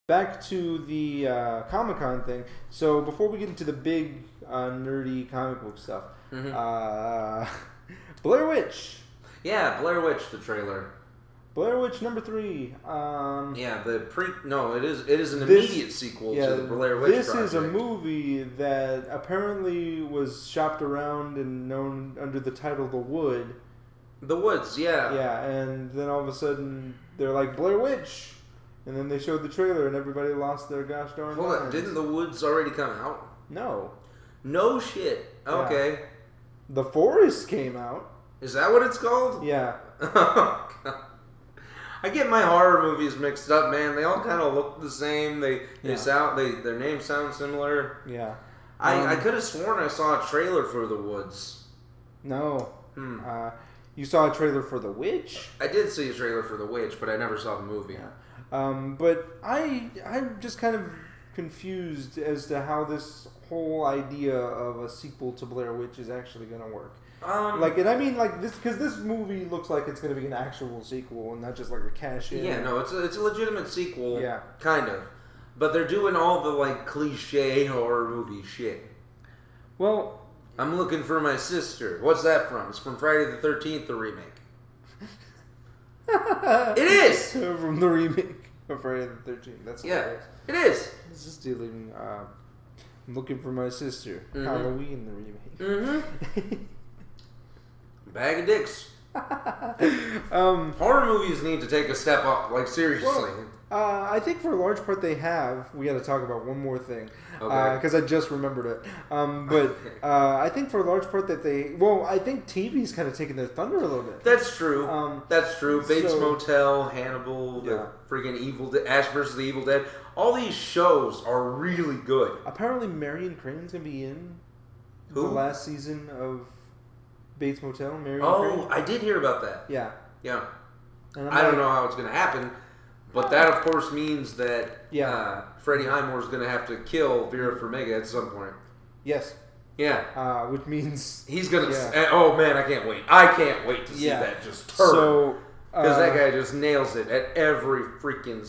back to the Comic-Con thing. So before we get into the big nerdy comic book stuff, Blair Witch. Yeah, Blair Witch, the trailer. Blair Witch number 3. It is an immediate sequel to the Blair Witch This project. is a movie that apparently was shopped around and known under the title The Wood. The Woods, yeah. Yeah, and then all of a sudden they're like, Blair Witch! And then they showed the trailer and everybody lost their gosh darn Hold on, minds. didn't The Woods already come out? No. No shit. Okay. Yeah. The Forest came out. Is that what it's called? Yeah. Oh, God. I get my horror movies mixed up, man. They all kind of look the same. Their names sound similar. Yeah. I could have sworn I saw a trailer for The Woods. No. You saw a trailer for The Witch? I did see a trailer for The Witch, but I never saw the movie. Yeah. But I'm just kind of confused as to how this whole idea of a sequel to Blair Witch is actually going to work. Because this movie looks like it's going to be an actual sequel and not just like a cash-in. Yeah, no, it's a legitimate sequel. Yeah. Kind of. But they're doing all the, like, cliche horror movie shit. Well... I'm looking for my sister. What's that from? It's from Friday the 13th, the remake. It is! From the remake of Friday the 13th. That's hilarious. It is! This is stealing... I'm looking for my sister. Mm-hmm. Halloween, the remake. Mm-hmm. Bag of dicks. Horror movies need to take a step up, like seriously. Well, I think for a large part they have. We got to talk about one more thing, because I just remembered it. I think for a large part that I think TV's kind of taking their thunder a little bit. That's true. That's true. Bates Motel, Hannibal, the friggin' Ash vs. the Evil Dead. All these shows are really good. Apparently, Marion Crane's gonna be in the last season of Bates Motel. Marion Crane. I did hear about that. Yeah. I don't know how it's going to happen, but that of course means that Freddie Highmore's going to have to kill Vera Farmiga at some point. Yes. Yeah. Which means he's going to. Oh man, I can't wait! I can't wait to see that just turn. Because that guy just nails it at every freaking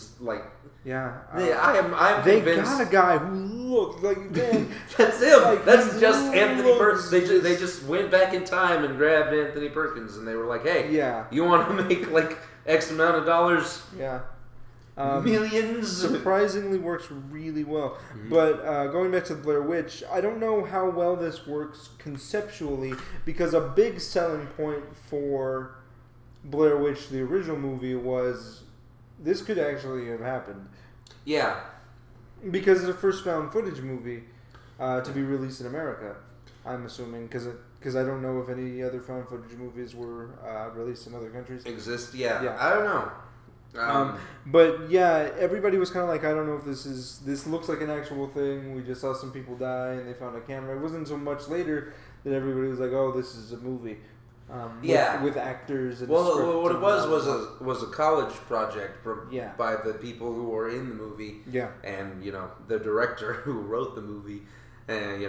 I'm they convinced. got a guy who looked like man. That's him. Like, that's just Anthony Perkins. They just went back in time and grabbed Anthony Perkins, and they were like, "Hey, you want to make like X amount of dollars? Yeah, millions." Surprisingly, works really well. Mm-hmm. But going back to the Blair Witch, I don't know how well this works conceptually because a big selling point for Blair Witch, the original movie, was this could actually have happened. Yeah. Because it's a first found footage movie to be released in America, I'm assuming. Because I don't know if any other found footage movies were released in other countries. Exist, yeah. I don't know. But yeah, everybody was kind of like, I don't know if this looks like an actual thing. We just saw some people die and they found a camera. It wasn't so much later that everybody was like, oh, this is a movie. With actors and what it was a college project by the people who were in the movie, and the director who wrote the movie, and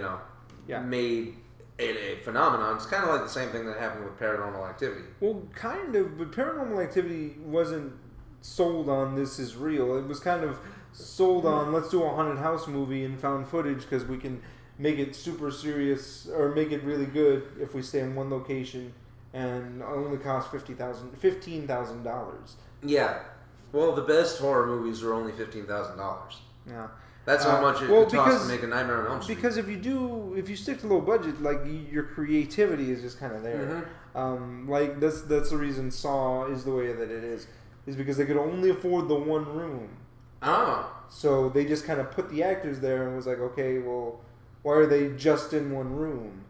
made it a phenomenon. It's kind of like the same thing that happened with Paranormal Activity. Well, kind of, but Paranormal Activity wasn't sold on this is real. It was kind of sold on let's do a haunted house movie and found footage because we can make it super serious or make it really good if we stay in one location. And only cost $15,000. Yeah. Well, the best horror movies are only $15,000. Yeah. That's how much it costs to make a Nightmare on Elm Street. Because if you stick to low budget, like your creativity is just kind of there. Mm-hmm. That's the reason Saw is the way that it is because they could only afford the one room. Oh. So they just kind of put the actors there and was like, okay, well, why are they just in one room?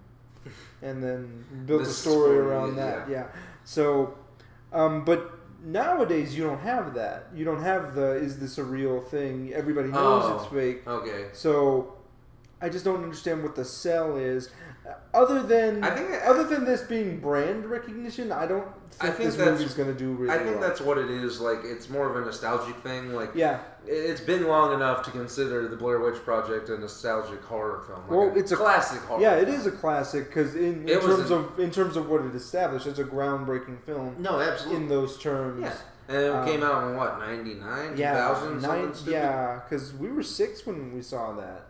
And then built a story around that. Yeah. So, but nowadays you don't have that. You don't have is this a real thing? Everybody knows it's fake. Okay. So, I just don't understand what the sell is. Other than this being brand recognition, I don't think this movie's going to do really well. I think that's what it is. Like, it's more of a nostalgic thing. Like, it's been long enough to consider the Blair Witch Project a nostalgic horror film. Like it's a classic horror. Yeah, it is a classic because in terms of what it established, it's a groundbreaking film. No, absolutely. In those terms. Yeah. And it came out in what, 99, 2000, something stupid? Yeah, because we were 6 when we saw that.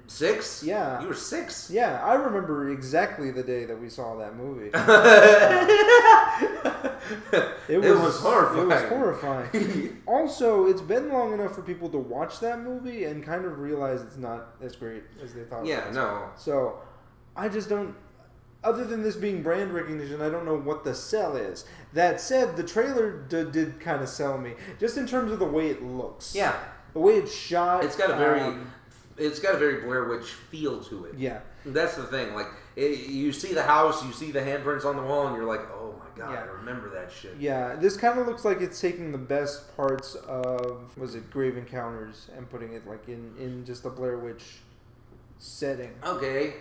6? Yeah. You were 6? Yeah, I remember exactly the day that we saw that movie. It was horrifying. It was horrifying. Also, it's been long enough for people to watch that movie and kind of realize it's not as great as they thought it was. Yeah, no. So, I just don't... Other than this being brand recognition, I don't know what the sell is. That said, the trailer did kind of sell me. Just in terms of the way it looks. Yeah. The way it's shot. It's got a very... It's got a very Blair Witch feel to it. Yeah. That's the thing. Like, you see the house, you see the handprints on the wall, and you're like, oh my god, I remember that shit. Yeah, this kind of looks like it's taking the best parts of, was it Grave Encounters, and putting it like in just a Blair Witch setting. Okay.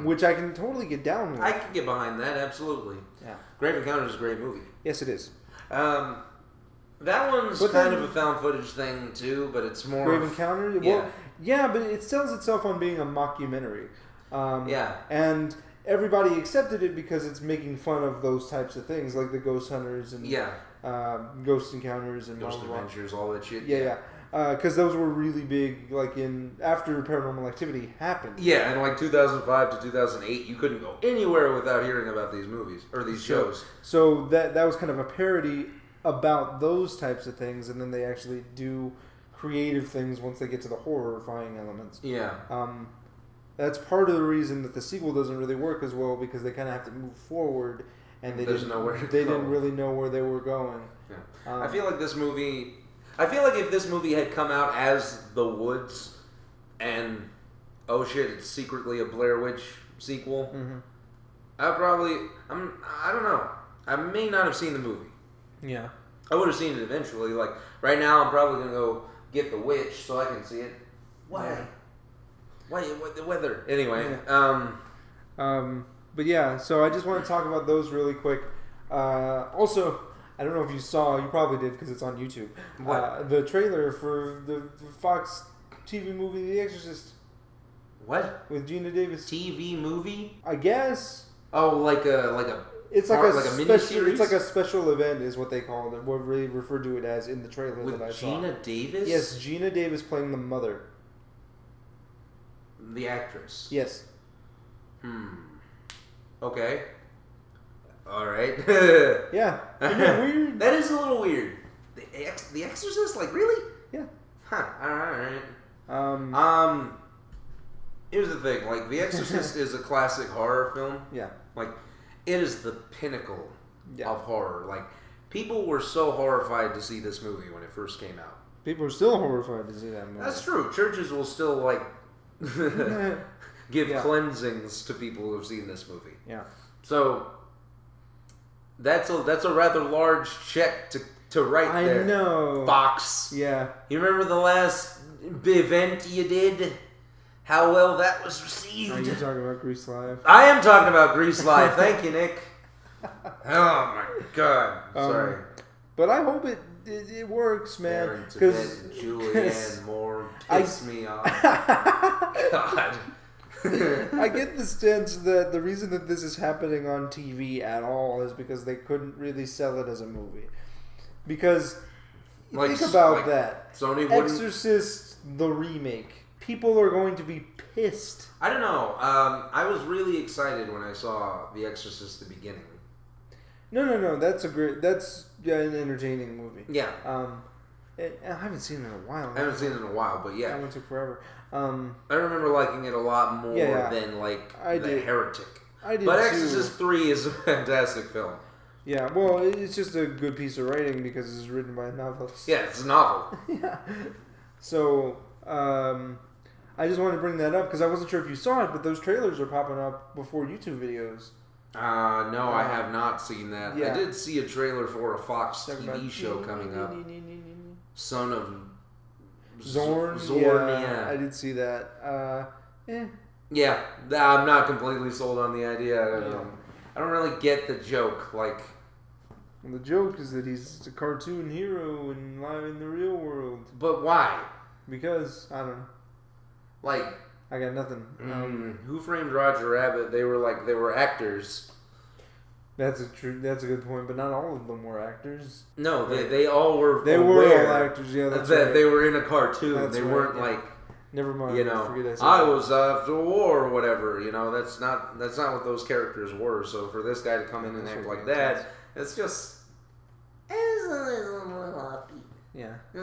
Which I can totally get down with. I can get behind that, absolutely. Yeah. Grave Encounters is a great movie. Yes, it is. That one's kind of a found footage thing, too, but it's more... Grave Encounter? Well, yeah, but it sells itself on being a mockumentary. And everybody accepted it because it's making fun of those types of things, like the Ghost Hunters and Ghost Encounters and Ghost Adventures, all that shit. Yeah. Because those were really big, like after Paranormal Activity happened. Yeah, and like 2005 to 2008, you couldn't go anywhere without hearing about these movies or these shows. So that was kind of a parody about those types of things, and then they actually do creative things once they get to the horrifying elements. Yeah. That's part of the reason that the sequel doesn't really work as well, because they kind of have to move forward, and they didn't really know where they were going. Yeah. I feel like this movie... I feel like if this movie had come out as The Woods, and oh shit, it's secretly a Blair Witch sequel, I don't know. I may not have seen the movie. Yeah. I would have seen it eventually. Like, right now I'm probably going to go get The Witch so I can see it. Why? Yeah. Why? The weather. Anyway. Yeah. But yeah, so I just want to talk about those really quick. Also, I don't know if you saw, you probably did because it's on YouTube. What? The trailer for the Fox TV movie The Exorcist. What? With Gina Davis. TV movie? I guess. Oh, like a it's like a mini-series? It's like a special event is what they called it. What they referred to it as in the trailer with that I saw. Gina Davis? Yes, Gina Davis playing the mother. The actress? Yes. Okay. Alright. Yeah. Isn't that weird? That is a little weird. The Exorcist? Like, really? Yeah. Huh. Alright. Here's the thing. Like, The Exorcist is a classic horror film. Yeah. Like, it is the pinnacle of horror. Like, people were so horrified to see this movie when it first came out. People are still horrified to see that movie. That's true. Churches will still, like, give cleansings to people who have seen this movie. Yeah. So... That's a rather large check to write there. I know. Fox. Yeah. You remember the last event you did? How well that was received? Are you talking about Grease Live? I am talking about Grease Live. Thank you, Nick. Oh my god. Sorry. But I hope it works, man. Because Julianne Moore pissed me off. God. I get the sense that the reason that this is happening on TV at all is because they couldn't really sell it as a movie. Because think about that. Sony Exorcist, the remake. People are going to be pissed. I don't know. I was really excited when I saw The Exorcist the beginning. No. That's an entertaining movie. Yeah. I haven't seen it in a while. I haven't seen it in a while, but yeah. That one took forever. I remember liking it a lot more than The Heretic. I did but too. Exorcist 3 is a fantastic film. Yeah, well, it's just a good piece of writing because it's written by a novelist. Yeah, it's a novel. Yeah. So, I just wanted to bring that up because I wasn't sure if you saw it, but those trailers are popping up before YouTube videos. No, I have not seen that. Yeah. I did see a trailer for a Fox TV show coming up. Son of Zorn. Yeah. I did see that. Yeah, I'm not completely sold on the idea. I don't really get the joke. Like, the joke is that he's a cartoon hero and live in the real world. But why? Because I don't know. Like, I got nothing. Who Framed Roger Rabbit? They were actors. That's a good point, but not all of them were actors. No, they all were. They were all actors. Yeah, that's right. They were in a cartoon. They weren't like. Never mind. You know, I was after war or whatever. You know, that's not what those characters were. So for this guy to come in and act like that, it's just. It's a little happy. Yeah. A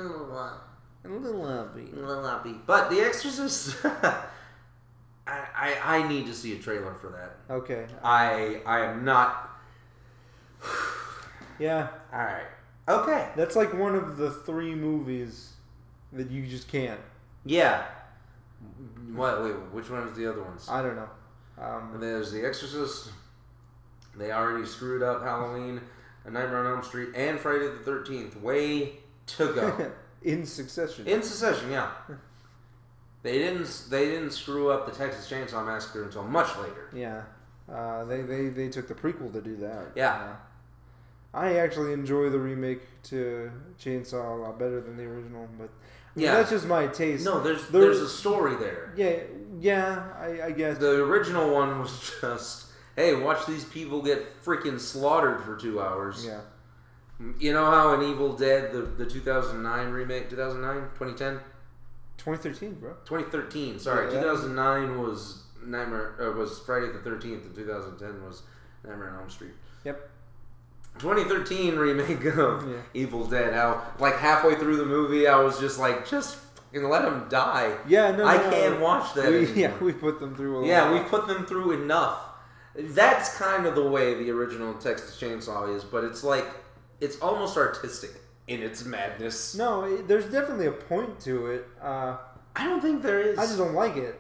little happy. But The Exorcist. I need to see a trailer for that. Okay. I am not. Yeah. All right. Okay. That's like one of the 3 movies that you just can't. Yeah. What? Wait, which one was the other ones? I don't know. There's The Exorcist. They already screwed up Halloween, A Nightmare on Elm Street, and Friday the 13th. Way to go. In succession. Yeah. They didn't screw up the Texas Chainsaw Massacre until much later. Yeah. They took the prequel to do that. Yeah. I actually enjoy the remake to Chainsaw a lot better than the original, but that's just my taste. No, there's a story there. Yeah, I guess. The original one was just, hey, watch these people get freaking slaughtered for 2 hours. Yeah. You know how in Evil Dead, the 2009 remake, 2010? 2013, bro. 2013, sorry. 2009 was was Friday the 13th, and 2010 was Nightmare on Elm Street. Yep. 2013 remake of Evil Dead. How, like, halfway through the movie, I was just like, just fucking let them die. Yeah, no, I can't watch that anymore. Yeah, we put them through a lot. Yeah, we put them through enough. That's kind of the way the original Texas Chainsaw is, but it's like, it's almost artistic in its madness. No, there's definitely a point to it. I don't think there is. I just don't like it.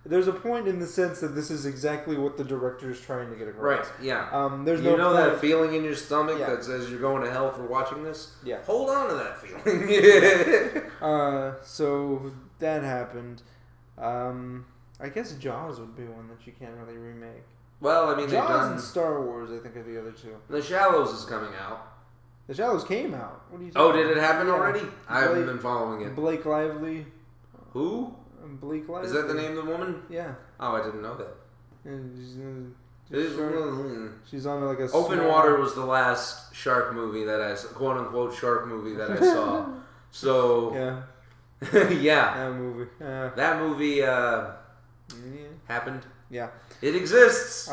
There's a point in the sense that this is exactly what the director is trying to get across. Right, yeah. There's you no know point. That feeling in your stomach that says you're going to hell for watching this? Yeah. Hold on to that feeling. So that happened. I guess Jaws would be one that you can't really remake. Well, I mean, Jaws and Star Wars, I think, are the other 2. The Shallows is coming out. The Shallows came out. What are you talking about? Did it happen already? I haven't been following it. Blake Lively. Who? Blake Lively. Is that the name of the woman? Yeah. Oh, I didn't know that. And she's on like a Open Water was the last shark movie that I quote unquote shark movie that I saw. So yeah. That movie happened. Yeah. It exists.